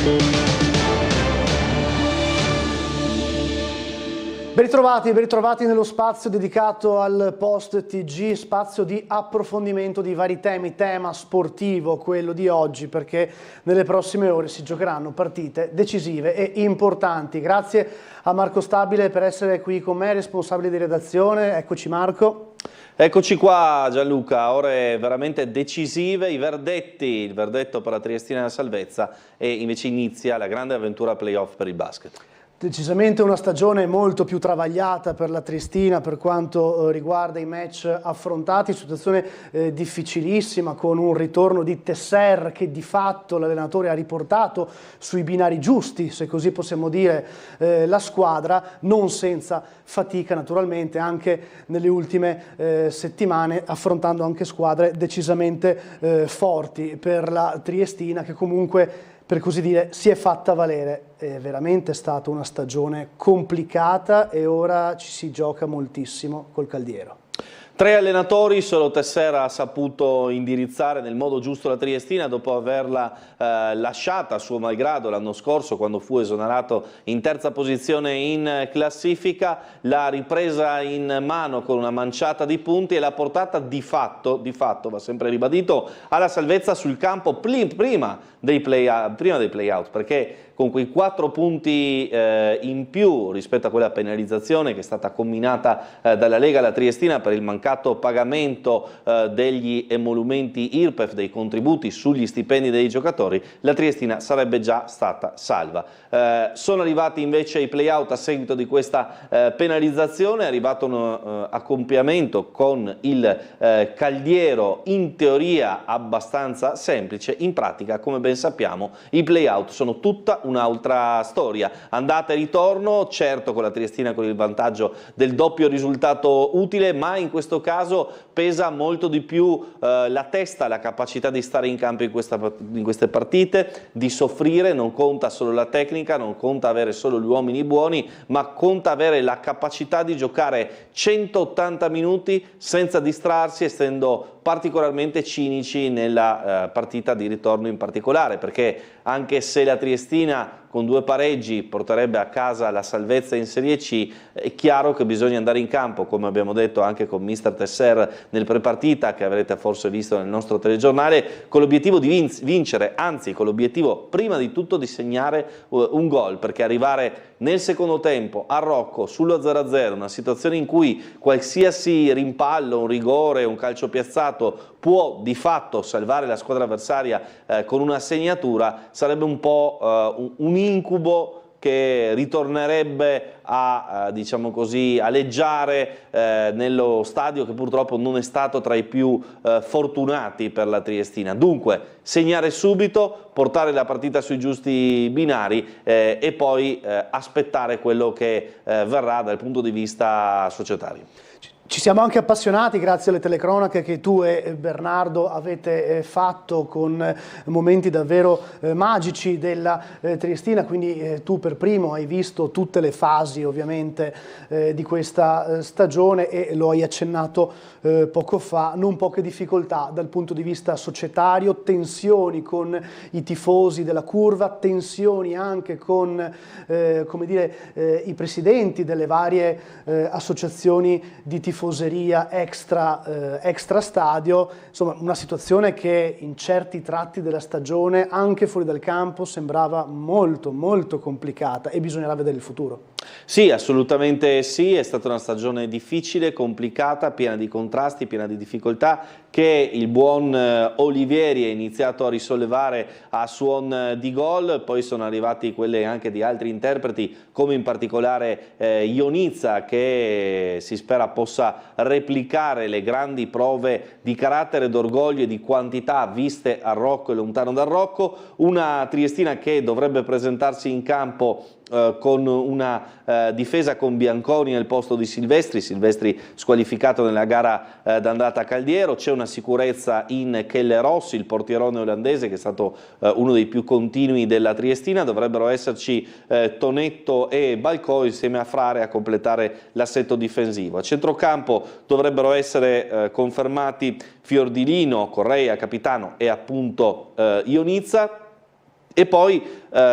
Ben ritrovati nello spazio dedicato al Post TG, spazio di approfondimento di vari temi, tema sportivo quello di oggi, perché nelle prossime ore si giocheranno partite decisive e importanti. Grazie a Marco Stabile per essere qui con me, responsabile di redazione. Eccoci Marco. Eccoci qua Gianluca, ore veramente decisive, il verdetto per la Triestina della salvezza, e invece inizia la grande avventura playoff per il basket. Decisamente una stagione molto più travagliata per la Triestina per quanto riguarda i match affrontati, situazione difficilissima, con un ritorno di Tesser che di fatto l'allenatore ha riportato sui binari giusti, se così possiamo dire, la squadra, non senza fatica naturalmente anche nelle ultime settimane, affrontando anche squadre decisamente forti per la Triestina, che comunque, per così dire, si è fatta valere. È veramente stata una stagione complicata e ora ci si gioca moltissimo col Caldiero. 3 allenatori, solo Tesser ha saputo indirizzare nel modo giusto la Triestina dopo averla lasciata a suo malgrado l'anno scorso, quando fu esonerato in terza posizione in classifica. L'ha ripresa in mano con una manciata di punti e l'ha portata di fatto, va sempre ribadito, alla salvezza sul campo prima dei play-out, perché con quei 4 punti in più rispetto a quella penalizzazione che è stata comminata dalla Lega alla Triestina per il mancato pagamento degli emolumenti IRPEF, dei contributi sugli stipendi dei giocatori, la Triestina sarebbe già stata salva. Sono arrivati invece i play-out a seguito di questa penalizzazione, è arrivato un accoppiamento con il Caldiero, in teoria abbastanza semplice, in pratica, come ben sappiamo, i play-out sono tutta un'altra storia, andata e ritorno, certo con la Triestina con il vantaggio del doppio risultato utile, ma in questo caso pesa molto di più la testa, la capacità di stare in campo in queste partite, di soffrire. Non conta solo la tecnica, non conta avere solo gli uomini buoni, ma conta avere la capacità di giocare 180 minuti senza distrarsi, essendo particolarmente cinici nella partita di ritorno in particolare, perché anche se la Triestina con 2 pareggi porterebbe a casa la salvezza in Serie C, è chiaro che bisogna andare in campo, come abbiamo detto anche con mister Tesser nel prepartita, che avrete forse visto nel nostro telegiornale, con l'obiettivo di vincere, anzi con l'obiettivo prima di tutto di segnare un gol, perché arrivare nel secondo tempo a Rocco sullo 0-0, una situazione in cui qualsiasi rimpallo, un rigore, un calcio piazzato può di fatto salvare la squadra avversaria con una segnatura, sarebbe un po' un incubo che ritornerebbe a, diciamo così, aleggiare nello stadio, che purtroppo non è stato tra i più fortunati per la Triestina. Dunque, segnare subito, portare la partita sui giusti binari e poi aspettare quello che verrà dal punto di vista societario. Ci siamo anche appassionati grazie alle telecronache che tu e Bernardo avete fatto, con momenti davvero magici della Triestina, quindi tu per primo hai visto tutte le fasi ovviamente di questa stagione e lo hai accennato poco fa, non poche difficoltà dal punto di vista societario, tensioni con i tifosi della curva, tensioni anche con come dire, i presidenti delle varie associazioni di tifoseria extra stadio, insomma una situazione che in certi tratti della stagione anche fuori dal campo sembrava molto complicata, e bisognerà vedere il futuro. Sì, assolutamente sì, è stata una stagione difficile, complicata, piena di contrasti, piena di difficoltà, che il buon Olivieri ha iniziato a risollevare a suon di gol. Poi sono arrivati quelle anche di altri interpreti, come in particolare Ionizza, che si spera possa replicare le grandi prove di carattere, d'orgoglio e di quantità viste a Rocco e lontano dal Rocco. Una Triestina che dovrebbe presentarsi in campo con una difesa con Bianconi al posto di Silvestri squalificato nella gara d'andata a Caldiero. C'è una sicurezza in Kelle Rossi, il portierone olandese, che è stato uno dei più continui della Triestina. Dovrebbero esserci Tonetto e Balcò insieme a Frare a completare l'assetto difensivo. A centrocampo dovrebbero essere confermati Fiordilino, Correia capitano e appunto Ionizza. E poi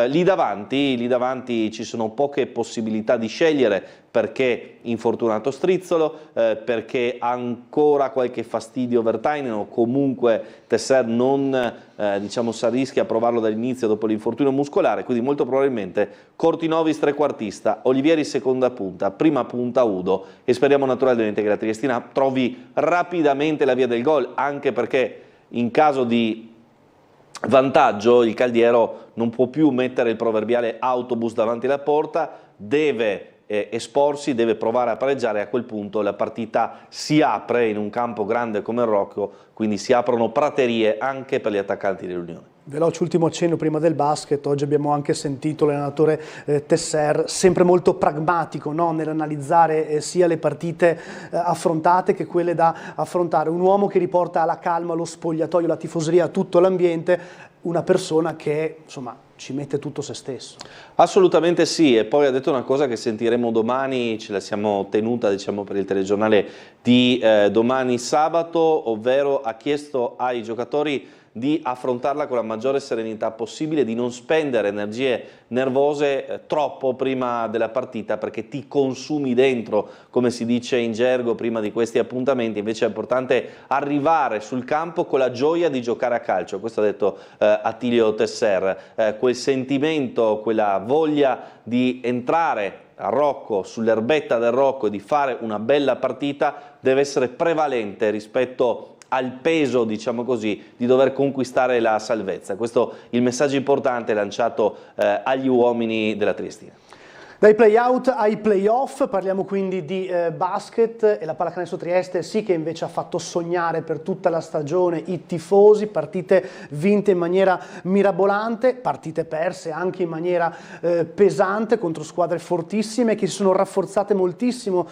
lì davanti ci sono poche possibilità di scegliere, perché infortunato Strizzolo, perché ancora qualche fastidio Vertainen, o comunque Tesser non diciamo si rischia a provarlo dall'inizio dopo l'infortunio muscolare, quindi molto probabilmente Cortinovis trequartista, Olivieri seconda punta, prima punta Udo, e speriamo naturalmente che la Triestina trovi rapidamente la via del gol, anche perché in caso di vantaggio il Caldiero non può più mettere il proverbiale autobus davanti alla porta, deve esporsi, deve provare a pareggiare, e a quel punto la partita si apre in un campo grande come il Rocco, quindi si aprono praterie anche per gli attaccanti dell'Unione. Veloce ultimo accenno prima del basket. Oggi abbiamo anche sentito l'allenatore Tesser, sempre molto pragmatico, no? Nell'analizzare sia le partite affrontate che quelle da affrontare. Un uomo che riporta alla calma lo spogliatoio, la tifoseria, tutto l'ambiente, una persona che insomma ci mette tutto se stesso. Assolutamente sì, e poi ha detto una cosa che sentiremo domani, ce la siamo tenuta diciamo per il telegiornale di domani sabato, ovvero ha chiesto ai giocatori di affrontarla con la maggiore serenità possibile, di non spendere energie nervose troppo prima della partita, perché ti consumi dentro, come si dice in gergo prima di questi appuntamenti. Invece è importante arrivare sul campo con la gioia di giocare a calcio, questo ha detto Attilio Tesser, quel sentimento, quella voglia di entrare a Rocco, sull'erbetta del Rocco, e di fare una bella partita deve essere prevalente rispetto al peso, diciamo così, di dover conquistare la salvezza. Questo è il messaggio importante lanciato agli uomini della Triestina. Dai play-out ai play-off, parliamo quindi di basket, e la Pallacanestro Trieste sì che invece ha fatto sognare per tutta la stagione i tifosi, partite vinte in maniera mirabolante, partite perse anche in maniera pesante contro squadre fortissime che si sono rafforzate moltissimo,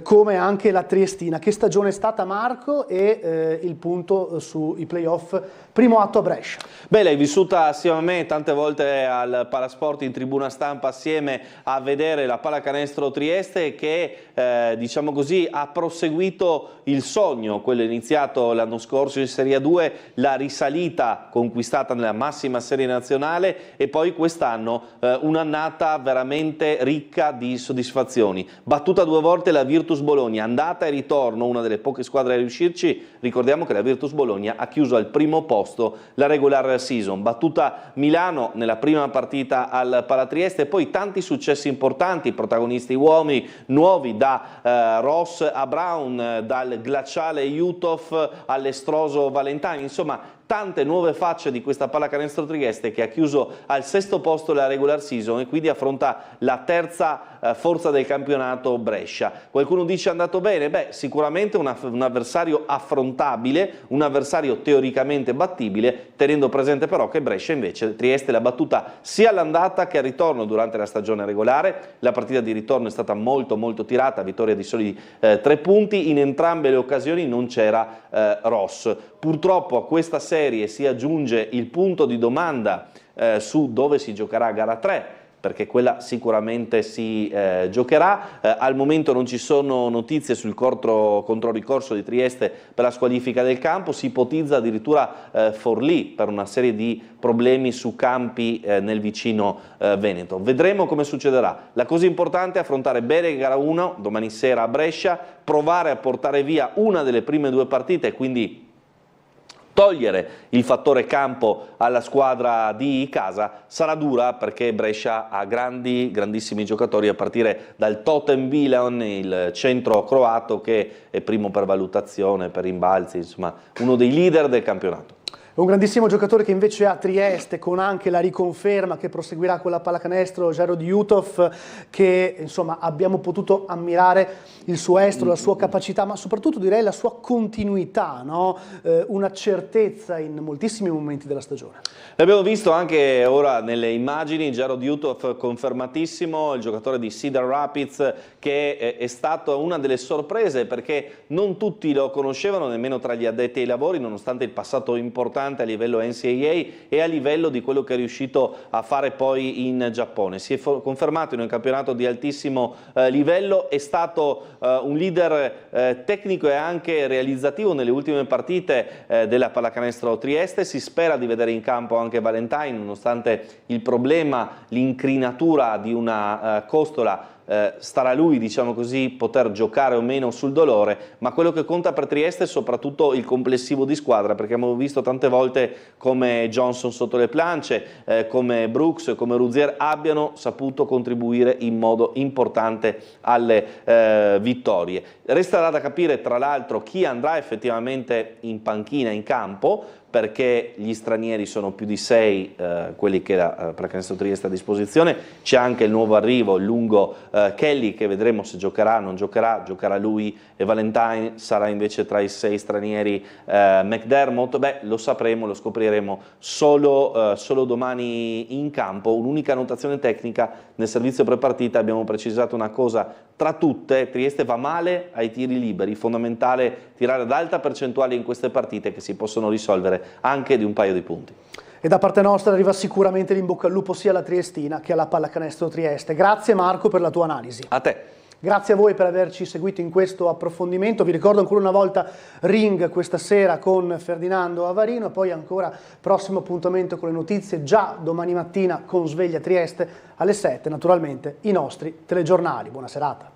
come anche la Triestina. Che stagione è stata, Marco? E il punto sui play-off, primo atto a Brescia. Beh, l'hai vissuta assieme a me tante volte al Palasport in tribuna stampa, assieme a vedere la Pallacanestro Trieste che diciamo così ha proseguito il sogno, quello iniziato l'anno scorso in Serie A2, la risalita conquistata nella massima serie nazionale, e poi quest'anno un'annata veramente ricca di soddisfazioni. Battuta 2 volte la Virtus Bologna, andata e ritorno, una delle poche squadre a riuscirci. Ricordiamo che la Virtus Bologna ha chiuso al primo posto la regular season, battuta Milano nella prima partita al Palatrieste, e poi tanti successi importanti, protagonisti uomini nuovi, da Ross a Brown, dal glaciale Jutov all'estroso Valentini, insomma tante nuove facce di questa Pallacanestro Trieste che ha chiuso al 6° posto la regular season e quindi affronta la terza forza del campionato, Brescia. Qualcuno dice è andato bene? Beh, sicuramente un avversario affrontabile, un avversario teoricamente battibile, tenendo presente però che Brescia invece Trieste l'ha battuta sia all'andata che al ritorno durante la stagione regolare. La partita di ritorno è stata molto tirata, vittoria di soli 3 punti, in entrambe le occasioni non c'era Ross. Purtroppo a questa serie si aggiunge il punto di domanda su dove si giocherà gara 3, perché quella sicuramente si giocherà. Al momento non ci sono notizie sul controricorso di Trieste per la squalifica del campo, si ipotizza addirittura Forlì per una serie di problemi su campi nel vicino Veneto. Vedremo come succederà. La cosa importante è affrontare bene gara 1 domani sera a Brescia, provare a portare via una delle prime 2 partite e quindi togliere il fattore campo alla squadra di casa. Sarà dura perché Brescia ha grandissimi giocatori, a partire dal Totem Bilan, il centro croato che è primo per valutazione, per rimbalzi, insomma uno dei leader del campionato. Un grandissimo giocatore che invece a Trieste, con anche la riconferma che proseguirà con la pallacanestro, Jarod Jutov, che insomma abbiamo potuto ammirare il suo estro, la sua capacità, ma soprattutto direi la sua continuità, no? Una certezza in moltissimi momenti della stagione. L'abbiamo visto anche ora nelle immagini, Jarod Jutov confermatissimo, il giocatore di Cedar Rapids, che è stata una delle sorprese perché non tutti lo conoscevano, nemmeno tra gli addetti ai lavori, nonostante il passato importante interessante a livello NCAA e a livello di quello che è riuscito a fare poi in Giappone. Si è confermato in un campionato di altissimo livello, è stato un leader tecnico e anche realizzativo nelle ultime partite della Pallacanestro Trieste. Si spera di vedere in campo anche Valentine, nonostante il problema, l'incrinatura di una costola. Starà a lui, diciamo così, poter giocare o meno sul dolore, ma quello che conta per Trieste è soprattutto il complessivo di squadra, perché abbiamo visto tante volte come Johnson sotto le planche, come Brooks, come Ruzier abbiano saputo contribuire in modo importante alle vittorie. Resterà da capire tra l'altro chi andrà effettivamente in panchina, in campo, perché gli stranieri sono più di 6, quelli che la Pallacanestro Trieste ha a disposizione. C'è anche il nuovo arrivo, il lungo Kelly, che vedremo se giocherà, non giocherà, giocherà lui, e Valentine sarà invece tra i 6 stranieri McDermott. Beh, lo sapremo, lo scopriremo solo domani in campo. Un'unica annotazione tecnica: nel servizio prepartita abbiamo precisato una cosa tra tutte: Trieste va male ai tiri liberi, fondamentale tirare ad alta percentuale in queste partite che si possono risolvere anche di un paio di punti. E da parte nostra arriva sicuramente l'in bocca al lupo sia alla Triestina che alla Pallacanestro Trieste. Grazie Marco per la tua analisi. A te. Grazie a voi per averci seguito in questo approfondimento. Vi ricordo ancora una volta Ring questa sera con Ferdinando Avarino, e poi ancora prossimo appuntamento con le notizie già domani mattina con Sveglia Trieste alle 7, naturalmente i nostri telegiornali. Buona serata.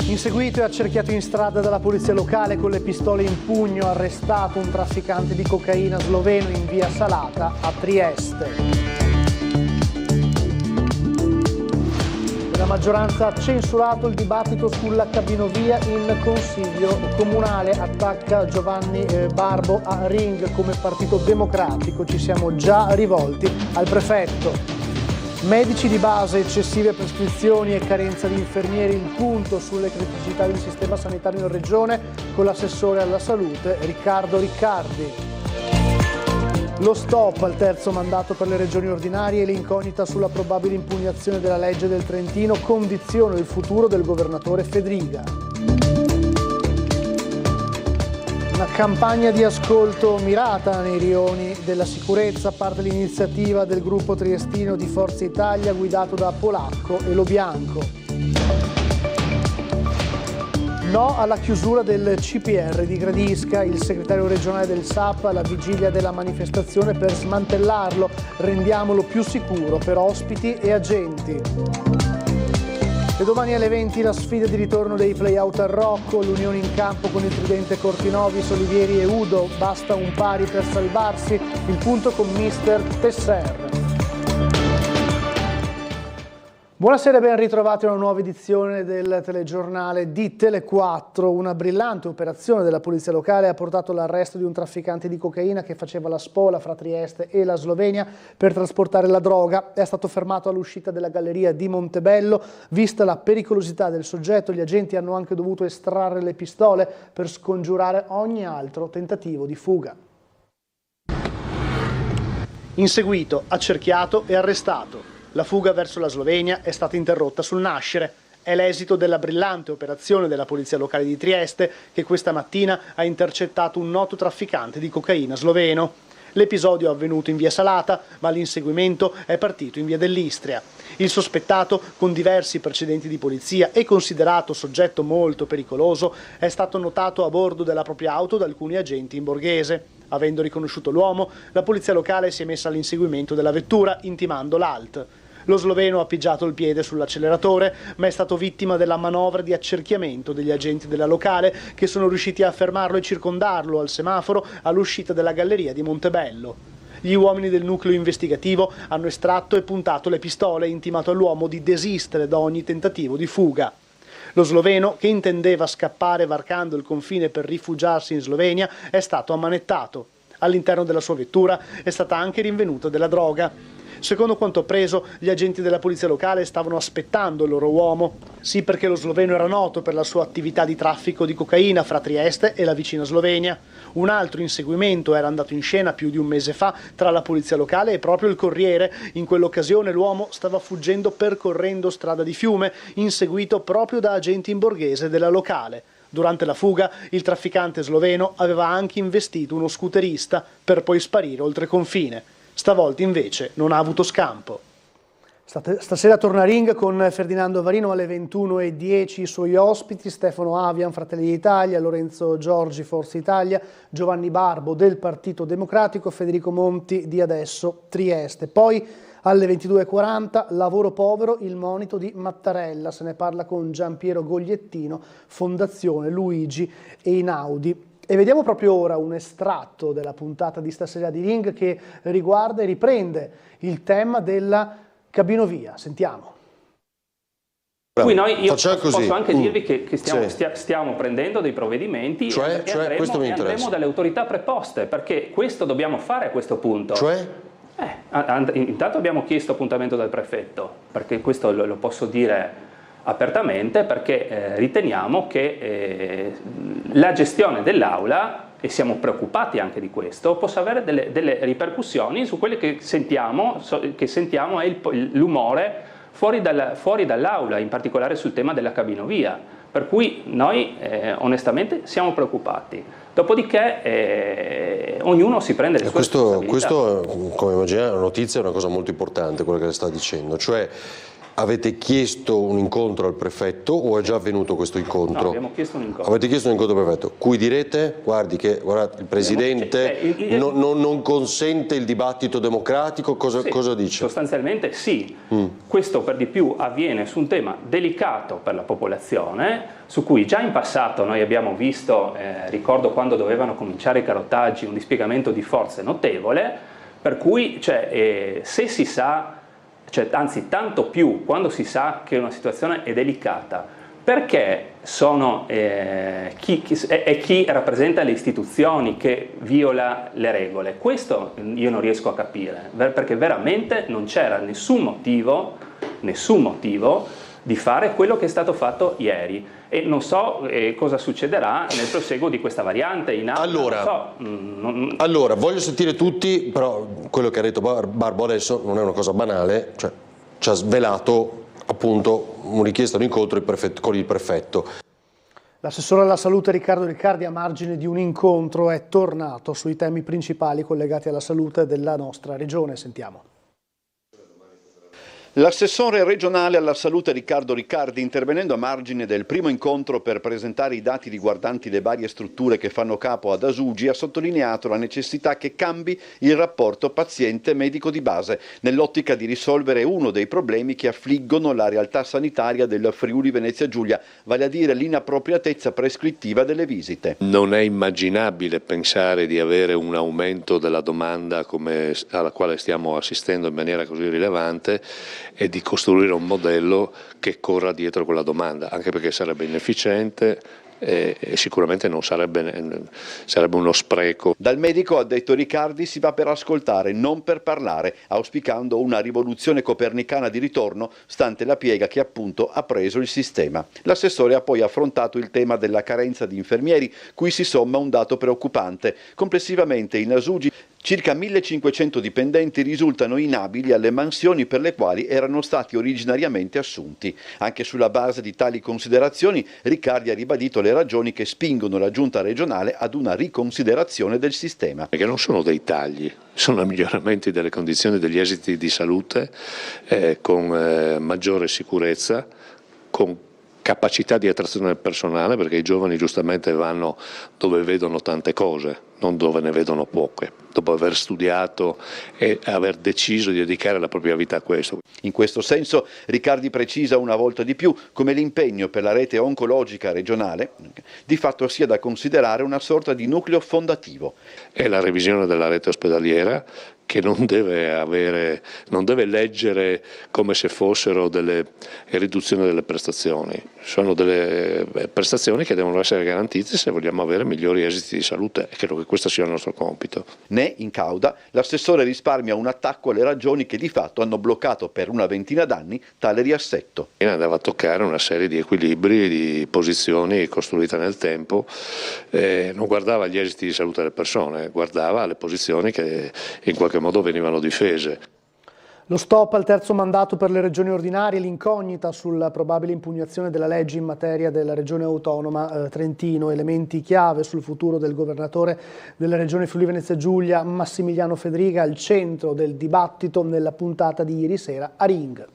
Inseguito e accerchiato in strada dalla polizia locale con le pistole in pugno, arrestato un trafficante di cocaina sloveno in via Salata a Trieste. La maggioranza ha censurato il dibattito sulla cabinovia in Consiglio Comunale, attacca Giovanni Barbo a Ring. Come Partito Democratico ci siamo già rivolti al prefetto. Medici di base, eccessive prescrizioni e carenza di infermieri, il punto sulle criticità del sistema sanitario in regione con l'assessore alla salute Riccardo Riccardi. Lo stop al terzo mandato per le regioni ordinarie e l'incognita sulla probabile impugnazione della legge del Trentino condizionano il futuro del governatore Fedriga. Una campagna di ascolto mirata nei rioni della sicurezza, parte l'iniziativa del gruppo triestino di Forza Italia guidato da Polacco e Lo Bianco. No alla chiusura del CPR di Gradisca, il segretario regionale del SAP alla vigilia della manifestazione per smantellarlo, rendiamolo più sicuro per ospiti e agenti. E domani alle 20 la sfida di ritorno dei play-out al Rocco, l'unione in campo con il tridente Cortinovis, Olivieri e Udo, basta un pari per salvarsi, il punto con mister Tesser. Buonasera e ben ritrovati a una nuova edizione del telegiornale di Tele4. Una brillante operazione della polizia locale ha portato all'arresto di un trafficante di cocaina che faceva la spola fra Trieste e la Slovenia per trasportare la droga. È stato fermato all'uscita della galleria di Montebello. Vista la pericolosità del soggetto, gli agenti hanno anche dovuto estrarre le pistole per scongiurare ogni altro tentativo di fuga. Inseguito, accerchiato e arrestato. La fuga verso la Slovenia è stata interrotta sul nascere. È l'esito della brillante operazione della polizia locale di Trieste che questa mattina ha intercettato un noto trafficante di cocaina sloveno. L'episodio è avvenuto in via Salata, ma l'inseguimento è partito in via dell'Istria. Il sospettato, con diversi precedenti di polizia e considerato soggetto molto pericoloso, è stato notato a bordo della propria auto da alcuni agenti in borghese. Avendo riconosciuto l'uomo, la polizia locale si è messa all'inseguimento della vettura, intimando l'ALT. Lo sloveno ha appoggiato il piede sull'acceleratore, ma è stato vittima della manovra di accerchiamento degli agenti della locale che sono riusciti a fermarlo e circondarlo al semaforo all'uscita della galleria di Montebello. Gli uomini del nucleo investigativo hanno estratto e puntato le pistole e intimato all'uomo di desistere da ogni tentativo di fuga. Lo sloveno, che intendeva scappare varcando il confine per rifugiarsi in Slovenia, è stato ammanettato. All'interno della sua vettura è stata anche rinvenuta della droga. Secondo quanto appreso, gli agenti della polizia locale stavano aspettando il loro uomo. Sì, perché lo sloveno era noto per la sua attività di traffico di cocaina fra Trieste e la vicina Slovenia. Un altro inseguimento era andato in scena più di un mese fa tra la polizia locale e proprio il Corriere. In quell'occasione l'uomo stava fuggendo percorrendo Strada di Fiume, inseguito proprio da agenti in borghese della locale. Durante la fuga il trafficante sloveno aveva anche investito uno scooterista per poi sparire oltre confine. Stavolta invece non ha avuto scampo. Stasera torna a Ring con Ferdinando Varino alle 21:10, i suoi ospiti Stefano Avian, Fratelli d'Italia, Lorenzo Giorgi, Forza Italia, Giovanni Barbo del Partito Democratico, Federico Monti di Adesso Trieste. Poi alle 22:40 lavoro povero, il monito di Mattarella, se ne parla con Giampiero Gogliettino, Fondazione Luigi Einaudi. E vediamo proprio ora un estratto della puntata di stasera di Ring che riguarda e riprende il tema della cabinovia. Sentiamo. Qui io posso anche dirvi che stiamo prendendo dei provvedimenti e andremo dalle autorità preposte, perché questo dobbiamo fare a questo punto. Intanto abbiamo chiesto appuntamento dal prefetto, perché questo lo posso dire apertamente, perché riteniamo che la gestione dell'aula, e siamo preoccupati anche di questo, possa avere delle ripercussioni su quelle che sentiamo è l'umore fuori dall'aula, in particolare sul tema della cabinovia. Per cui noi onestamente siamo preoccupati. Dopodiché ognuno si prende le sue responsabilità. Questo, come immaginare, la notizia è una cosa molto importante, quello che le sta dicendo, cioè avete chiesto un incontro al prefetto o è già avvenuto questo incontro? No, abbiamo chiesto un incontro. Avete chiesto un incontro al prefetto, cui direte, guardate, il Presidente non consente il dibattito democratico, cosa dice? Sostanzialmente sì, questo per di più avviene su un tema delicato per la popolazione, su cui già in passato noi abbiamo visto, ricordo quando dovevano cominciare i carottaggi, un dispiegamento di forze notevole, per cui se si sa, anzi tanto più quando si sa che una situazione è delicata, perché è chi rappresenta le istituzioni che viola le regole. Questo io non riesco a capire, perché veramente non c'era nessun motivo di fare quello che è stato fatto ieri. E non so cosa succederà nel proseguo di questa variante in aula. Allora, voglio sentire tutti, però quello che ha detto Barbo adesso non è una cosa banale, cioè ci ha svelato appunto una richiesta di incontro con il prefetto. L'assessore alla salute Riccardo Riccardi, a margine di un incontro, è tornato sui temi principali collegati alla salute della nostra regione. Sentiamo. L'assessore regionale alla salute Riccardo Riccardi, intervenendo a margine del primo incontro per presentare i dati riguardanti le varie strutture che fanno capo ad Asugi, ha sottolineato la necessità che cambi il rapporto paziente-medico di base, nell'ottica di risolvere uno dei problemi che affliggono la realtà sanitaria del Friuli Venezia Giulia, vale a dire l'inappropriatezza prescrittiva delle visite. Non è immaginabile pensare di avere un aumento della domanda alla quale stiamo assistendo in maniera così rilevante e di costruire un modello che corra dietro quella domanda, anche perché sarebbe inefficiente e sicuramente non sarebbe uno spreco. Dal medico, ha detto Riccardi, si va per ascoltare, non per parlare, auspicando una rivoluzione copernicana di ritorno, stante la piega che appunto ha preso il sistema. L'assessore ha poi affrontato il tema della carenza di infermieri, cui si somma un dato preoccupante. Complessivamente in Asugi circa 1500 dipendenti risultano inabili alle mansioni per le quali erano stati originariamente assunti. Anche sulla base di tali considerazioni, Riccardi ha ribadito le ragioni che spingono la giunta regionale ad una riconsiderazione del sistema. Perché non sono dei tagli, sono miglioramenti delle condizioni degli esiti di salute con maggiore sicurezza, con capacità di attrazione del personale, perché i giovani giustamente vanno dove vedono tante cose, non dove ne vedono poche, dopo aver studiato e aver deciso di dedicare la propria vita a questo. In questo senso Riccardi precisa una volta di più come l'impegno per la rete oncologica regionale di fatto sia da considerare una sorta di nucleo fondativo. È la revisione della rete ospedaliera che non deve leggere come se fossero delle riduzioni delle prestazioni. Sono delle prestazioni che devono essere garantite se vogliamo avere migliori esiti di salute, e credo che questo sia il nostro compito. Né in cauda l'assessore risparmia un attacco alle ragioni che di fatto hanno bloccato per una ventina d'anni tale riassetto. Andava a toccare una serie di equilibri, di posizioni costruite nel tempo, non guardava gli esiti di salute delle persone, guardava le posizioni che in qualche modo venivano difese. Lo stop al terzo mandato per le regioni ordinarie, l'incognita sulla probabile impugnazione della legge in materia della regione autonoma Trentino, elementi chiave sul futuro del governatore della regione Friuli Venezia Giulia Massimiliano Fedriga, al centro del dibattito nella puntata di ieri sera a Ring.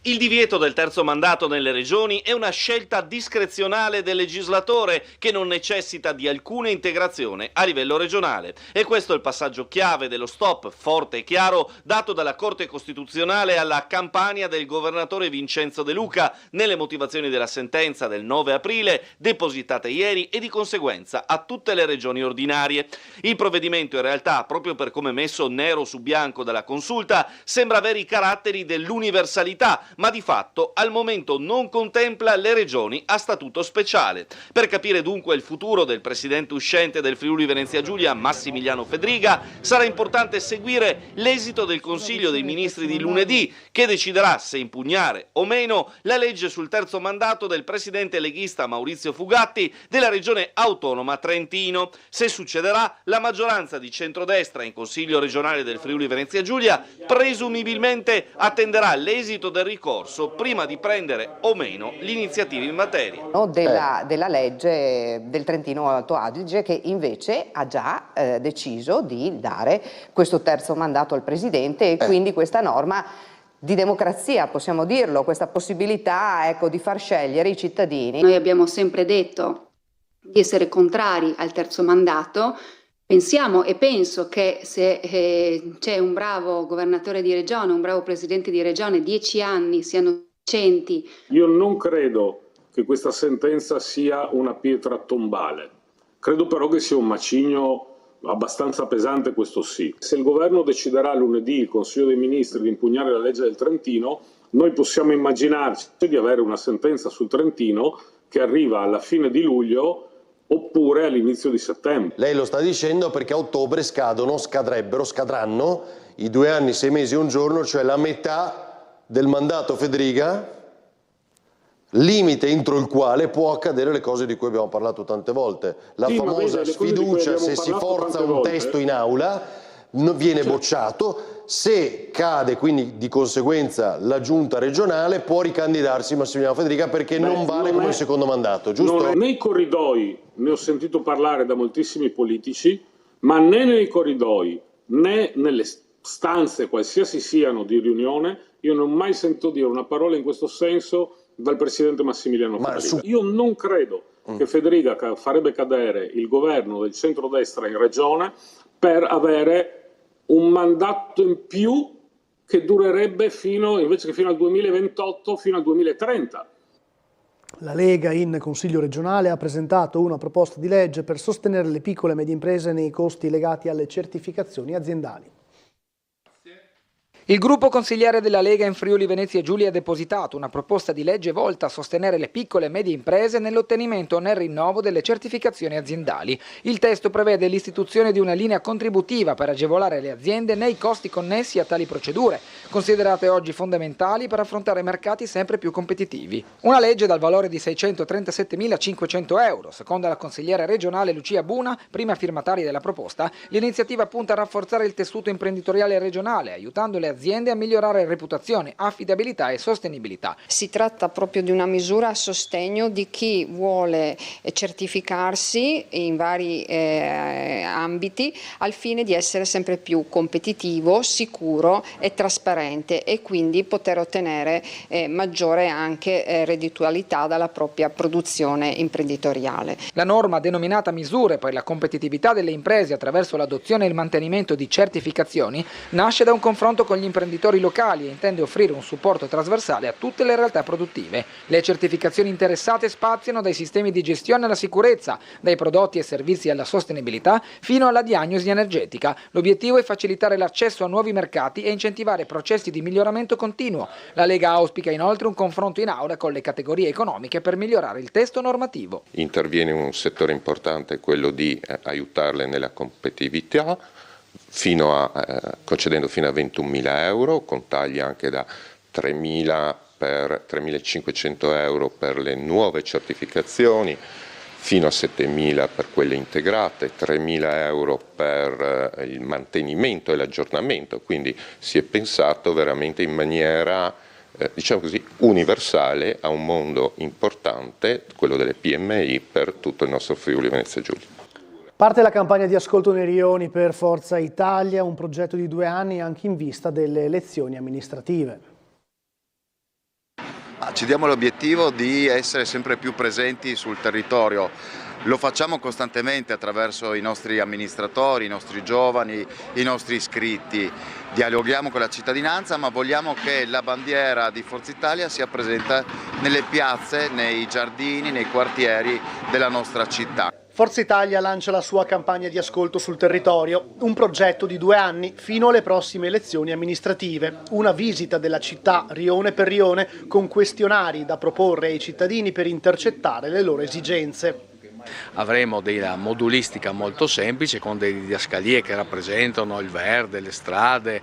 Il divieto del terzo mandato nelle regioni è una scelta discrezionale del legislatore che non necessita di alcuna integrazione a livello regionale. E questo è il passaggio chiave dello stop forte e chiaro dato dalla Corte Costituzionale alla campagna del governatore Vincenzo De Luca nelle motivazioni della sentenza del 9 aprile depositate ieri e di conseguenza a tutte le regioni ordinarie. Il provvedimento in realtà, proprio per come messo nero su bianco dalla Consulta, sembra avere i caratteri dell'universalità, ma di fatto al momento non contempla le regioni a statuto speciale. Per capire dunque il futuro del presidente uscente del Friuli Venezia Giulia Massimiliano Fedriga sarà importante seguire l'esito del Consiglio dei Ministri di lunedì, che deciderà se impugnare o meno la legge sul terzo mandato del presidente leghista Maurizio Fugatti della regione autonoma Trentino. Se succederà, la maggioranza di centrodestra in Consiglio regionale del Friuli Venezia Giulia presumibilmente attenderà l'esito del ricorso prima di prendere o meno l'iniziativa in materia. Della legge del Trentino Alto Adige, che invece ha già deciso di dare questo terzo mandato al Presidente e quindi questa norma di democrazia, possiamo dirlo, questa possibilità, ecco, di far scegliere i cittadini. Noi abbiamo sempre detto di essere contrari al terzo mandato. Pensiamo e penso che se c'è un bravo governatore di regione, un bravo presidente di regione, 10 anni siano sufficienti. Io non credo che questa sentenza sia una pietra tombale, credo però che sia un macigno abbastanza pesante, questo sì. Se il governo deciderà lunedì, il Consiglio dei Ministri, di impugnare la legge del Trentino, noi possiamo immaginarci di avere una sentenza sul Trentino che arriva alla fine di luglio oppure all'inizio di settembre. Lei lo sta dicendo perché a ottobre scadranno i 2 anni, 6 mesi e un giorno, cioè la metà del mandato Fedriga, limite entro il quale può accadere le cose di cui abbiamo parlato tante volte. La famosa sfiducia, se si forza un testo in aula, viene bocciato. Se cade quindi di conseguenza la giunta regionale, può ricandidarsi Massimiliano Fedriga perché non vale come il secondo mandato, giusto? Nei corridoi ne ho sentito parlare da moltissimi politici, ma né nei corridoi né nelle stanze qualsiasi siano di riunione io non ho mai sentito dire una parola in questo senso dal presidente Massimiliano Fedriga. Io non credo che Fedriga farebbe cadere il governo del centrodestra in regione per avere un mandato in più che durerebbe invece che fino al 2028, fino al 2030. La Lega in Consiglio regionale ha presentato una proposta di legge per sostenere le piccole e medie imprese nei costi legati alle certificazioni aziendali. Il gruppo consigliare della Lega in Friuli Venezia Giulia ha depositato una proposta di legge volta a sostenere le piccole e medie imprese nell'ottenimento o nel rinnovo delle certificazioni aziendali. Il testo prevede l'istituzione di una linea contributiva per agevolare le aziende nei costi connessi a tali procedure, considerate oggi fondamentali per affrontare mercati sempre più competitivi. Una legge dal valore di 637.500 euro. Secondo la consigliera regionale Lucia Buna, prima firmataria della proposta, l'iniziativa punta a rafforzare il tessuto imprenditoriale regionale, aiutando le aziende a migliorare reputazione, affidabilità e sostenibilità. Si tratta proprio di una misura a sostegno di chi vuole certificarsi in vari ambiti al fine di essere sempre più competitivo, sicuro e trasparente e quindi poter ottenere maggiore anche redditualità dalla propria produzione imprenditoriale. La norma denominata Misure per la competitività delle imprese attraverso l'adozione e il mantenimento di certificazioni nasce da un confronto con gli imprenditori locali e intende offrire un supporto trasversale a tutte le realtà produttive. Le certificazioni interessate spaziano dai sistemi di gestione alla sicurezza, dai prodotti e servizi alla sostenibilità fino alla diagnosi energetica. L'obiettivo è facilitare l'accesso a nuovi mercati e incentivare processi di miglioramento continuo. La Lega auspica inoltre un confronto in aula con le categorie economiche per migliorare il testo normativo. Interviene un settore importante, quello di aiutarle nella competitività, concedendo fino a 21.000 euro, con tagli anche da 3.000 per 3.500 euro per le nuove certificazioni, fino a 7.000 per quelle integrate, 3.000 euro per il mantenimento e l'aggiornamento, quindi si è pensato veramente in maniera diciamo così, universale a un mondo importante, quello delle PMI, per tutto il nostro Friuli Venezia Giulia. Parte la campagna di ascolto nei rioni per Forza Italia, un progetto di 2 anni anche in vista delle elezioni amministrative. Ci diamo l'obiettivo di essere sempre più presenti sul territorio. Lo facciamo costantemente attraverso i nostri amministratori, i nostri giovani, i nostri iscritti. Dialoghiamo con la cittadinanza, ma vogliamo che la bandiera di Forza Italia sia presente nelle piazze, nei giardini, nei quartieri della nostra città. Forza Italia lancia la sua campagna di ascolto sul territorio, un progetto di 2 anni fino alle prossime elezioni amministrative. Una visita della città rione per rione con questionari da proporre ai cittadini per intercettare le loro esigenze. Avremo della modulistica molto semplice con delle didascalie che rappresentano il verde, le strade,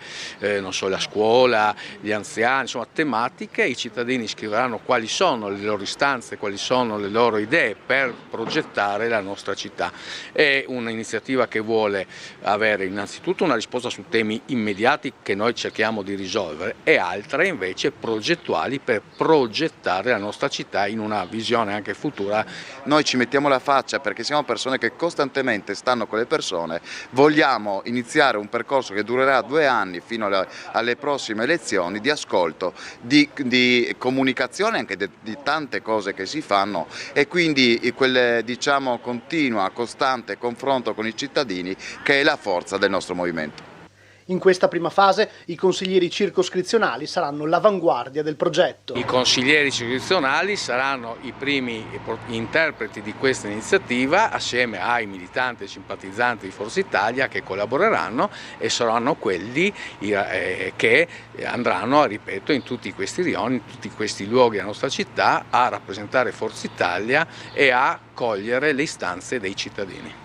non so, la scuola, gli anziani, insomma tematiche. I cittadini scriveranno quali sono le loro istanze, quali sono le loro idee per progettare la nostra città. È un'iniziativa che vuole avere innanzitutto una risposta su temi immediati che noi cerchiamo di risolvere e altre invece progettuali per progettare la nostra città in una visione anche futura. Noi ci mettiamo la faccia perché siamo persone che costantemente stanno con le persone, vogliamo iniziare un percorso che durerà 2 anni fino alle prossime elezioni di ascolto, di comunicazione anche di tante cose che si fanno e quindi quel diciamo continua, costante confronto con i cittadini che è la forza del nostro movimento. In questa prima fase i consiglieri circoscrizionali saranno l'avanguardia del progetto. I consiglieri circoscrizionali saranno i primi interpreti di questa iniziativa assieme ai militanti e simpatizzanti di Forza Italia che collaboreranno e saranno quelli che andranno, ripeto, in tutti questi rioni, in tutti questi luoghi della nostra città a rappresentare Forza Italia e a cogliere le istanze dei cittadini.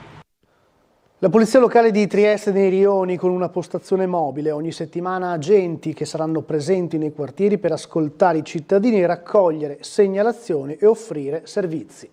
La Polizia Locale di Trieste nei rioni con una postazione mobile, ogni settimana agenti che saranno presenti nei quartieri per ascoltare i cittadini, raccogliere segnalazioni e offrire servizi.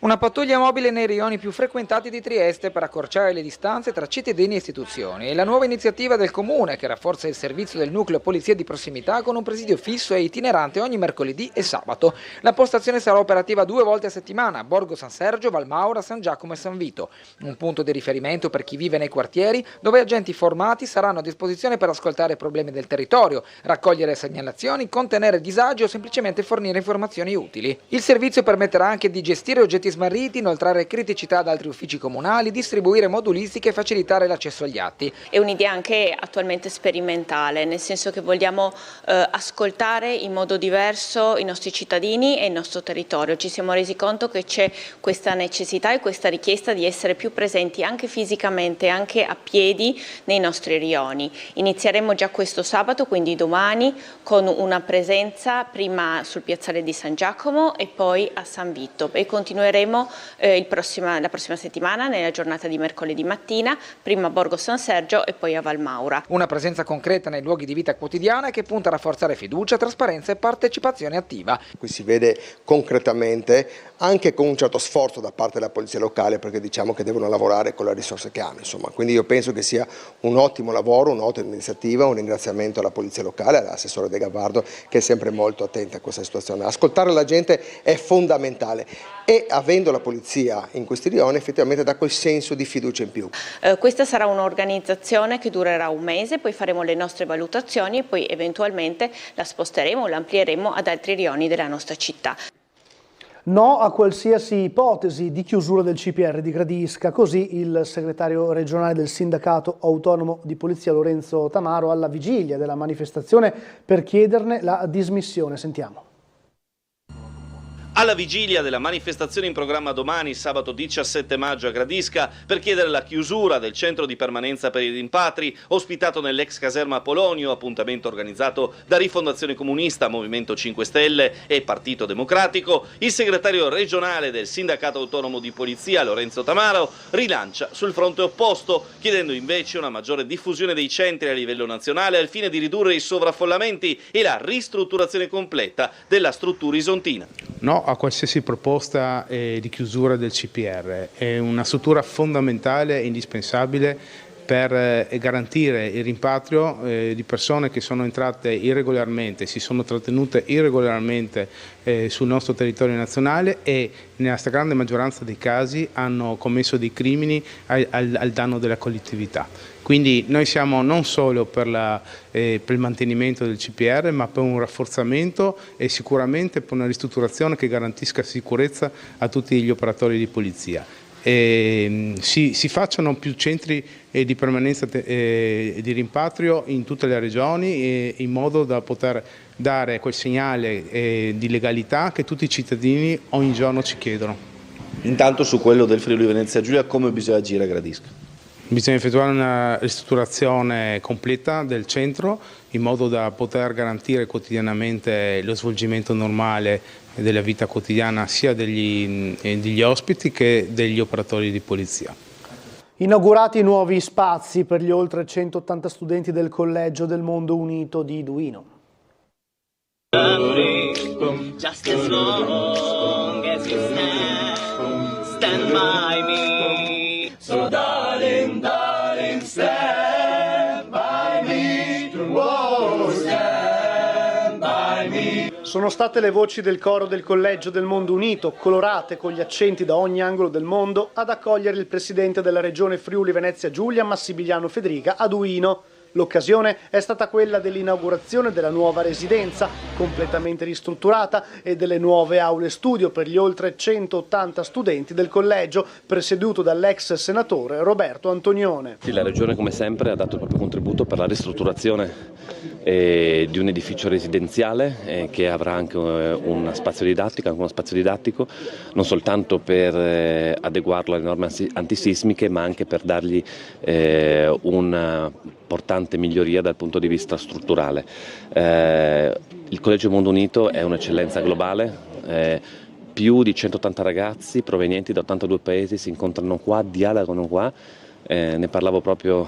Una pattuglia mobile nei rioni più frequentati di Trieste per accorciare le distanze tra cittadini e istituzioni. È la nuova iniziativa del Comune che rafforza il servizio del nucleo polizia di prossimità con un presidio fisso e itinerante ogni mercoledì e sabato. La postazione sarà operativa 2 volte a settimana, Borgo San Sergio, Valmaura, San Giacomo e San Vito. Un punto di riferimento per chi vive nei quartieri dove agenti formati saranno a disposizione per ascoltare problemi del territorio, raccogliere segnalazioni, contenere disagi o semplicemente fornire informazioni utili. Il servizio permetterà anche di gestire oggetti smarriti, inoltrare criticità ad altri uffici comunali, distribuire modulistiche e facilitare l'accesso agli atti. È un'idea anche attualmente sperimentale, nel senso che vogliamo ascoltare in modo diverso i nostri cittadini e il nostro territorio. Ci siamo resi conto che c'è questa necessità e questa richiesta di essere più presenti anche fisicamente, anche a piedi nei nostri rioni. Inizieremo già questo sabato, quindi domani, con una presenza prima sul piazzale di San Giacomo e poi a San Vito e continueremo la prossima settimana nella giornata di mercoledì mattina, prima a Borgo San Sergio e poi a Valmaura. Una presenza concreta nei luoghi di vita quotidiana che punta a rafforzare fiducia, trasparenza e partecipazione attiva. Qui si vede concretamente, anche con un certo sforzo da parte della polizia locale, perché diciamo che devono lavorare con le risorse che hanno, insomma. Quindi io penso che sia un ottimo lavoro, un'ottima iniziativa, un ringraziamento alla polizia locale, all'assessore De Gavardo che è sempre molto attenta a questa situazione. Ascoltare la gente è fondamentale e avendo la polizia in questi rioni effettivamente dà quel senso di fiducia in più. Questa sarà un'organizzazione che durerà 1 mese, poi faremo le nostre valutazioni e poi eventualmente la sposteremo o la amplieremo ad altri rioni della nostra città. No a qualsiasi ipotesi di chiusura del CPR di Gradisca, così il segretario regionale del Sindacato Autonomo di Polizia Lorenzo Tamaro alla vigilia della manifestazione per chiederne la dismissione. Sentiamo. Alla vigilia della manifestazione in programma domani, sabato 17 maggio a Gradisca, per chiedere la chiusura del centro di permanenza per i rimpatri, ospitato nell'ex caserma Apolonio, appuntamento organizzato da Rifondazione Comunista, Movimento 5 Stelle e Partito Democratico, il segretario regionale del Sindacato Autonomo di Polizia, Lorenzo Tamaro, rilancia sul fronte opposto, chiedendo invece una maggiore diffusione dei centri a livello nazionale al fine di ridurre i sovraffollamenti e la ristrutturazione completa della struttura isontina. No a qualsiasi proposta di chiusura del CPR, è una struttura fondamentale e indispensabile per garantire il rimpatrio di persone che sono entrate irregolarmente, si sono trattenute irregolarmente sul nostro territorio nazionale e nella stragrande maggioranza dei casi hanno commesso dei crimini al danno della collettività. Quindi noi siamo non solo per il mantenimento del CPR, ma per un rafforzamento e sicuramente per una ristrutturazione che garantisca sicurezza a tutti gli operatori di polizia. Si facciano più centri di permanenza e di rimpatrio in tutte le regioni in modo da poter dare quel segnale di legalità che tutti i cittadini ogni giorno ci chiedono. Intanto su quello del Friuli Venezia Giulia come bisogna agire a Gradisca? Bisogna effettuare una ristrutturazione completa del centro in modo da poter garantire quotidianamente lo svolgimento normale della vita quotidiana sia degli ospiti che degli operatori di polizia. Inaugurati nuovi spazi per gli oltre 180 studenti del Collegio del Mondo Unito di Duino. So darling, darling, stand by me. Whoa, stand by me. Sono state le voci del coro del Collegio del Mondo Unito, colorate con gli accenti da ogni angolo del mondo, ad accogliere il presidente della regione Friuli Venezia Giulia, Massimiliano Fedriga, a Duino. L'occasione è stata quella dell'inaugurazione della nuova residenza, completamente ristrutturata, e delle nuove aule studio per gli oltre 180 studenti del collegio, presieduto dall'ex senatore Roberto Antonione. La Regione, come sempre, ha dato il proprio contributo per la ristrutturazione di un edificio residenziale che avrà anche uno spazio didattico, non soltanto per adeguarlo alle norme antisismiche, ma anche per dargli una importante miglioria dal punto di vista strutturale. Il Collegio Mondo Unito è un'eccellenza globale, più di 180 ragazzi provenienti da 82 paesi si incontrano qua, dialogano qua. Ne parlavo proprio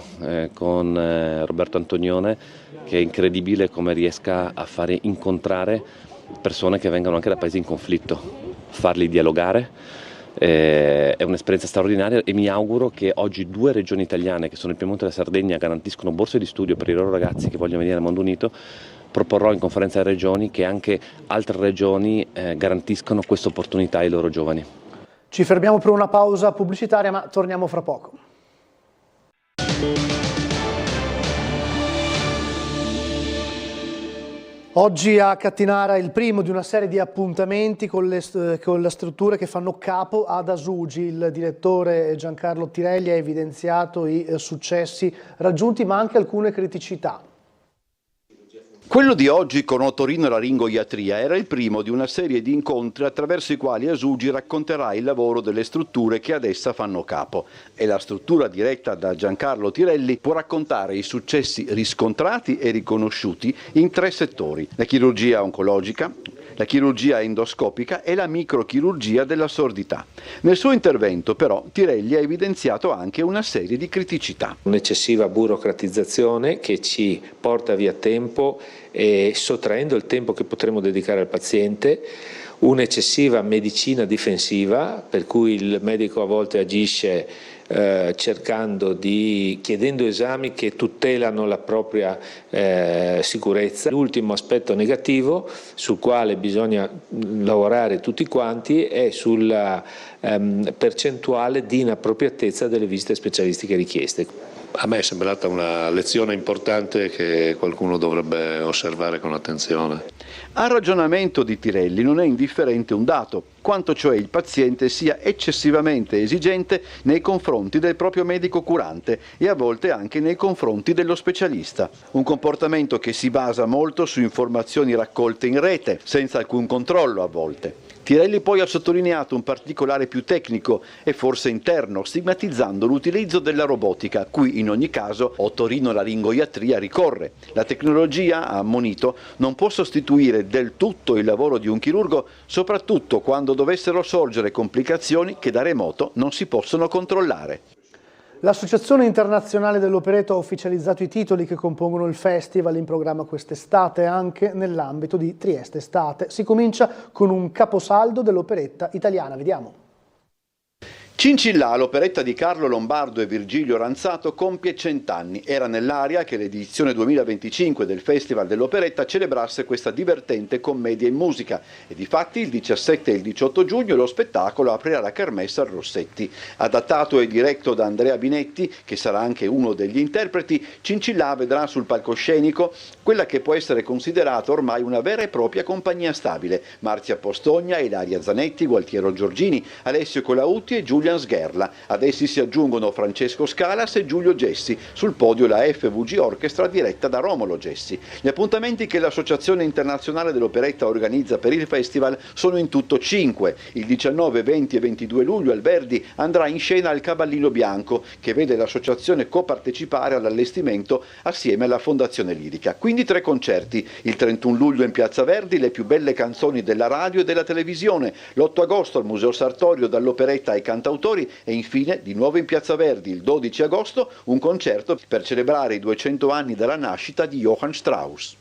con Roberto Antonione, che è incredibile come riesca a fare incontrare persone che vengono anche da paesi in conflitto, farli dialogare. È un'esperienza straordinaria e mi auguro che oggi 2 regioni italiane, che sono il Piemonte e la Sardegna, garantiscono borse di studio per i loro ragazzi che vogliono venire al Mondo Unito. Proporrò in conferenza delle regioni che anche altre regioni garantiscano questa opportunità ai loro giovani. Ci fermiamo per una pausa pubblicitaria, ma torniamo fra poco. Oggi a Cattinara il primo di una serie di appuntamenti con le strutture che fanno capo ad Asugi. Il direttore Giancarlo Tirelli ha evidenziato i successi raggiunti, ma anche alcune criticità. Quello di oggi con otorinolaringoiatria era il primo di una serie di incontri attraverso i quali Asugi racconterà il lavoro delle strutture che ad essa fanno capo. E la struttura diretta da Giancarlo Tirelli può raccontare i successi riscontrati e riconosciuti in 3 settori: la chirurgia oncologica, la chirurgia endoscopica e la microchirurgia della sordità. Nel suo intervento però Tirelli ha evidenziato anche una serie di criticità. Un'eccessiva burocratizzazione che ci porta via tempo e sottraendo il tempo che potremmo dedicare al paziente, un'eccessiva medicina difensiva per cui il medico a volte agisce chiedendo esami che tutelano la propria sicurezza. L'ultimo aspetto negativo sul quale bisogna lavorare tutti quanti è sulla percentuale di inappropriatezza delle visite specialistiche richieste. a me è sembrata una lezione importante che qualcuno dovrebbe osservare con attenzione. Al ragionamento di Tirelli non è indifferente un dato, quanto cioè il paziente sia eccessivamente esigente nei confronti del proprio medico curante e a volte anche nei confronti dello specialista. Un comportamento che si basa molto su informazioni raccolte in rete, senza alcun controllo a volte. Tirelli poi ha sottolineato un particolare più tecnico e forse interno, stigmatizzando l'utilizzo della robotica, cui in ogni caso otorinolaringoiatria ricorre. La tecnologia, ha ammonito, non può sostituire del tutto il lavoro di un chirurgo, soprattutto quando dovessero sorgere complicazioni che da remoto non si possono controllare. L'Associazione Internazionale dell'Operetta ha ufficializzato i titoli che compongono il festival in programma quest'estate anche nell'ambito di Trieste Estate. Si comincia con un caposaldo dell'operetta italiana, vediamo. Cincillà, l'operetta di Carlo Lombardo e Virgilio Ranzato, compie 100 anni. Era nell'aria che l'edizione 2025 del Festival dell'Operetta celebrasse questa divertente commedia in musica e difatti il 17 e il 18 giugno lo spettacolo aprirà la Kermesse al Rossetti. Adattato e diretto da Andrea Binetti, che sarà anche uno degli interpreti, Cincillà vedrà sul palcoscenico quella che può essere considerata ormai una vera e propria compagnia stabile. Marzia Postogna, Ilaria Zanetti, Gualtiero Giorgini, Alessio Colautti e Giulian Sgherla. Ad essi si aggiungono Francesco Scalas e Giulio Gessi, sul podio la FVG Orchestra diretta da Romolo Gessi. Gli appuntamenti che l'Associazione Internazionale dell'Operetta organizza per il festival sono in tutto 5. Il 19, 20 e 22 luglio al Verdi andrà in scena Il Cavallino Bianco, che vede l'associazione copartecipare all'allestimento assieme alla Fondazione Lirica. Quindi 3 concerti. Il 31 luglio in Piazza Verdi le più belle canzoni della radio e della televisione. L'8 agosto al Museo Sartorio dall'operetta ai cantautori e infine di nuovo in Piazza Verdi il 12 agosto un concerto per celebrare i 200 anni dalla nascita di Johann Strauss.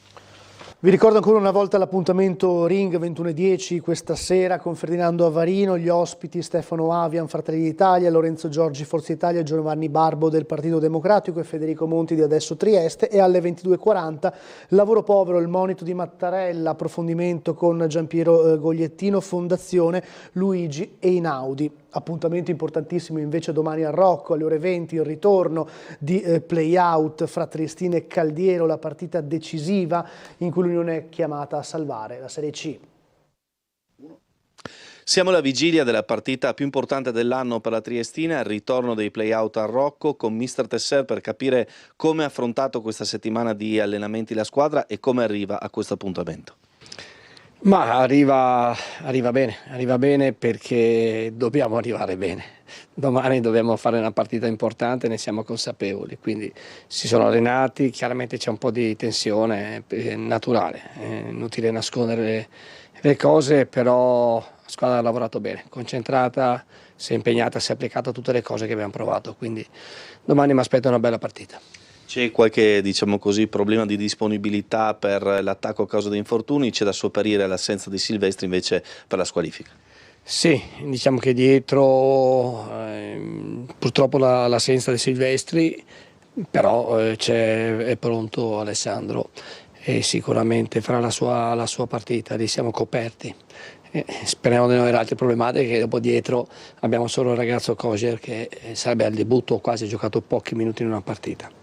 Vi ricordo ancora una volta l'appuntamento Ring 21:10 questa sera con Ferdinando Avarino, gli ospiti Stefano Avian, Fratelli d'Italia, Lorenzo Giorgi, Forza Italia, Giovanni Barbo del Partito Democratico e Federico Monti di Adesso Trieste, e alle 22:40 Lavoro Povero, il monito di Mattarella, approfondimento con Giampiero Gogliettino, Fondazione Luigi Einaudi. Appuntamento importantissimo invece domani a Rocco alle ore 20, il ritorno di play-out fra Triestina e Caldiero, la partita decisiva in cui l'Unione è chiamata a salvare la Serie C. Siamo alla vigilia della partita più importante dell'anno per la Triestina, il ritorno dei play-out a Rocco con mister Tesser per capire come ha affrontato questa settimana di allenamenti la squadra e come arriva a questo appuntamento. Ma arriva bene perché dobbiamo arrivare bene. Domani dobbiamo fare una partita importante, ne siamo consapevoli, quindi si sono allenati, chiaramente c'è un po' di tensione, è naturale, è inutile nascondere le cose, però la squadra ha lavorato bene, concentrata, si è impegnata, si è applicata a tutte le cose che abbiamo provato, quindi domani mi aspetto una bella partita. C'è qualche, diciamo così, problema di disponibilità per l'attacco a causa di infortuni? C'è da sopperire all'assenza di Silvestri invece per la squalifica? Sì, diciamo che dietro purtroppo l'assenza di Silvestri, però è pronto Alessandro e sicuramente farà la sua partita, lì siamo coperti. Speriamo di non avere altre problematiche, che dopo dietro abbiamo solo il ragazzo Kosher che sarebbe al debutto, quasi ha giocato pochi minuti in una partita.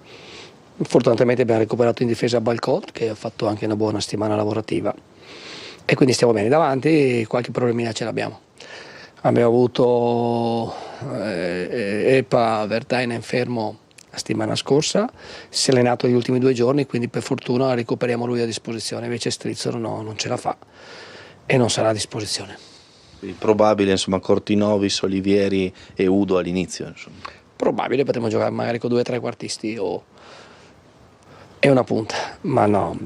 Fortunatamente abbiamo recuperato in difesa Balcott, che ha fatto anche una buona settimana lavorativa, e quindi stiamo bene davanti, qualche problemina ce l'abbiamo. Abbiamo avuto Epa Vertainen fermo la settimana scorsa, si è allenato gli ultimi 2 giorni, quindi per fortuna recuperiamo lui a disposizione, invece Strizzolo non ce la fa e non sarà a disposizione. Probabile, insomma, Cortinovis, Olivieri e Udo all'inizio. Probabile, potremmo giocare magari con 2 trequartisti e una punta, ma no,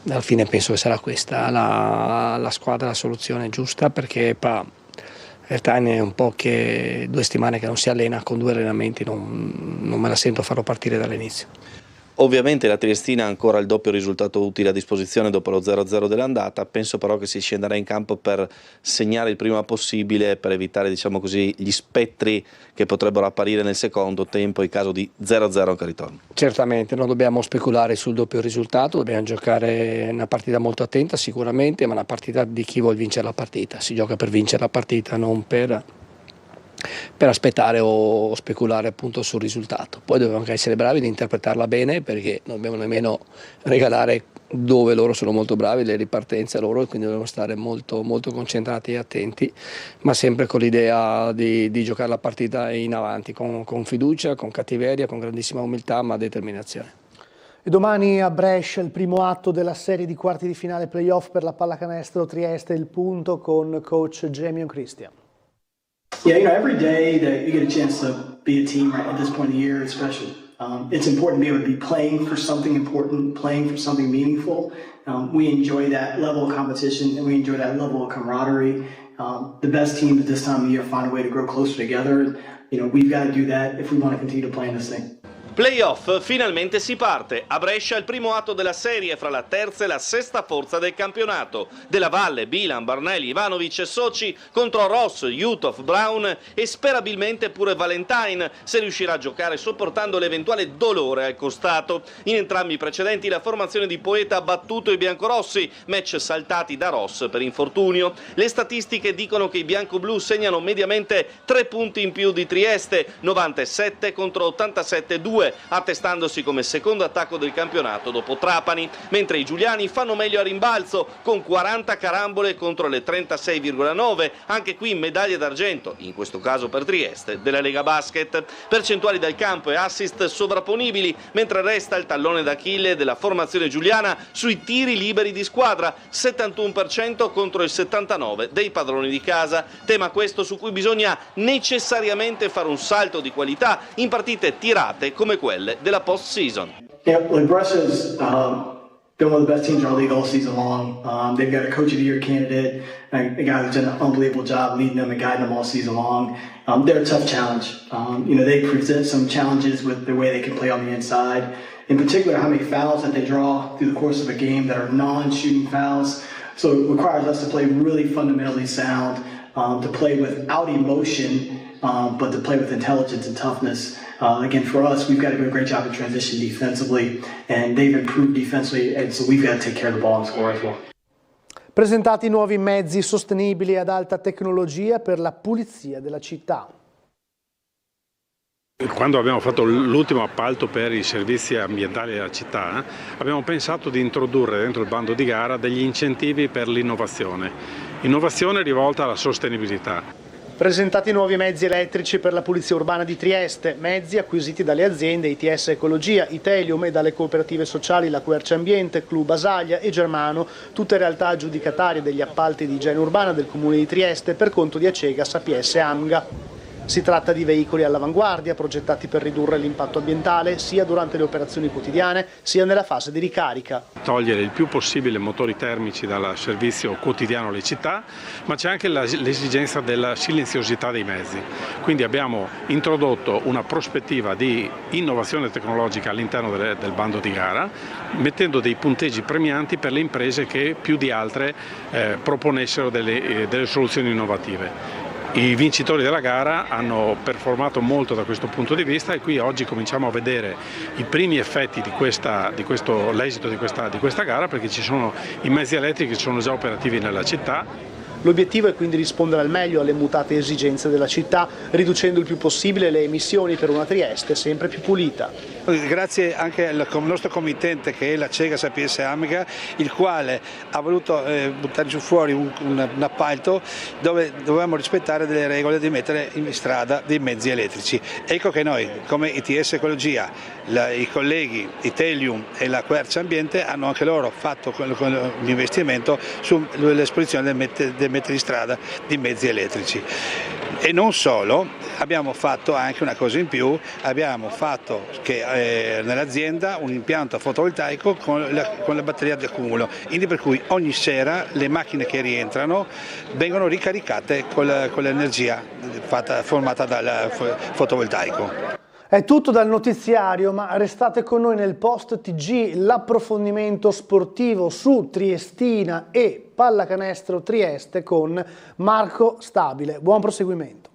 alla fine penso che sarà questa la squadra, la soluzione giusta, perché Vertainen è un po' che 2 settimane che non si allena, con 2 allenamenti non me la sento farlo partire dall'inizio. Ovviamente la Triestina ha ancora il doppio risultato utile a disposizione dopo lo 0-0 dell'andata, penso però che si scenderà in campo per segnare il prima possibile, per evitare, diciamo così, gli spettri che potrebbero apparire nel secondo tempo in caso di 0-0 anche ritorno. Certamente, non dobbiamo speculare sul doppio risultato, dobbiamo giocare una partita molto attenta sicuramente, ma una partita di chi vuol vincere la partita, si gioca per vincere la partita, non per per aspettare o speculare appunto sul risultato. Poi dobbiamo anche essere bravi ad interpretarla bene, perché non dobbiamo nemmeno regalare, dove loro sono molto bravi, le ripartenze loro, e quindi dobbiamo stare molto, molto concentrati e attenti, ma sempre con l'idea di giocare la partita in avanti, con fiducia, con cattiveria, con grandissima umiltà, ma determinazione. E domani a Brescia il primo atto della serie di quarti di finale playoff per la pallacanestro Trieste, il punto con coach Jamie Christian. Yeah, every day that you get a chance to be a team right at this point of the year is special. It's important to be able to be playing for something important, playing for something meaningful. We enjoy that level of competition and we enjoy that level of camaraderie. The best teams at this time of year find a way to grow closer together. We've got to do that if we want to continue to play in this thing. Playoff, finalmente si parte. A Brescia il primo atto della serie fra la terza e la sesta forza del campionato. Della Valle, Bilan, Barnelli, Ivanovic e Soci contro Ross, Jutov, Brown e sperabilmente pure Valentine, se riuscirà a giocare sopportando l'eventuale dolore al costato. In entrambi i precedenti la formazione di Poeta ha battuto i biancorossi, match saltati da Ross per infortunio. Le statistiche dicono che i bianco-blu segnano mediamente 3 punti in più di Trieste, 97 contro 87-2, attestandosi come secondo attacco del campionato dopo Trapani, mentre i giuliani fanno meglio a rimbalzo con 40 carambole contro le 36,9, anche qui medaglie d'argento, in questo caso per Trieste, della Lega Basket. Percentuali dal campo e assist sovrapponibili, mentre resta il tallone d'Achille della formazione giuliana sui tiri liberi di squadra, 71% contro il 79% dei padroni di casa. Tema questo su cui bisogna necessariamente fare un salto di qualità in partite tirate come quelle della post-season. Yeah, Brescia's been one of the best teams in our league all season long. They've got a Coach of the Year candidate, a guy who's done an unbelievable job leading them and guiding them all season long. They're a tough challenge. They present some challenges with the way they can play on the inside. In particular, how many fouls that they draw through the course of a game that are non-shooting fouls. So it requires us to play really fundamentally sound, to play without emotion, but to play with intelligence and toughness. Again, for us, we've got to do a great job in transition defensively, and they've improved defensively, and so we've got to take care of the ball and score as well. Presentati nuovi mezzi sostenibili ad alta tecnologia per la pulizia della città. Quando abbiamo fatto l'ultimo appalto per i servizi ambientali della città, abbiamo pensato di introdurre dentro il bando di gara degli incentivi per l'innovazione. Innovazione rivolta alla sostenibilità. Presentati nuovi mezzi elettrici per la pulizia urbana di Trieste, mezzi acquisiti dalle aziende ITS Ecologia, Itelium e dalle cooperative sociali La Quercia Ambiente, Club Asaglia e Germano, tutte realtà aggiudicatarie degli appalti di igiene urbana del Comune di Trieste per conto di Acegas, APS e AMGA. Si tratta di veicoli all'avanguardia, progettati per ridurre l'impatto ambientale sia durante le operazioni quotidiane sia nella fase di ricarica. Togliere il più possibile motori termici dal servizio quotidiano alle città, ma c'è anche l'esigenza della silenziosità dei mezzi. Quindi abbiamo introdotto una prospettiva di innovazione tecnologica all'interno del bando di gara, mettendo dei punteggi premianti per le imprese che più di altre proponessero delle soluzioni innovative. I vincitori della gara hanno performato molto da questo punto di vista e qui oggi cominciamo a vedere i primi effetti l'esito di questa gara, perché ci sono i mezzi elettrici che sono già operativi nella città. L'obiettivo è quindi rispondere al meglio alle mutate esigenze della città, riducendo il più possibile le emissioni per una Trieste sempre più pulita. Grazie anche al nostro committente che è la Acegas APS Amiga, il quale ha voluto buttare giù fuori un appalto dove dovevamo rispettare delle regole di mettere in strada dei mezzi elettrici. Ecco che noi come ITS Ecologia, i colleghi Itelium e la Quercia Ambiente hanno anche loro fatto l'investimento sull'esposizione del mettere in strada di mezzi elettrici. E non solo, abbiamo fatto anche una cosa in più, abbiamo fatto che nell'azienda un impianto fotovoltaico con la batteria di accumulo, quindi per cui ogni sera le macchine che rientrano vengono ricaricate con l'energia formata dal fotovoltaico. È tutto dal notiziario, ma restate con noi nel Post TG, l'approfondimento sportivo su Triestina e Pallacanestro Trieste con Marco Stabile. Buon proseguimento.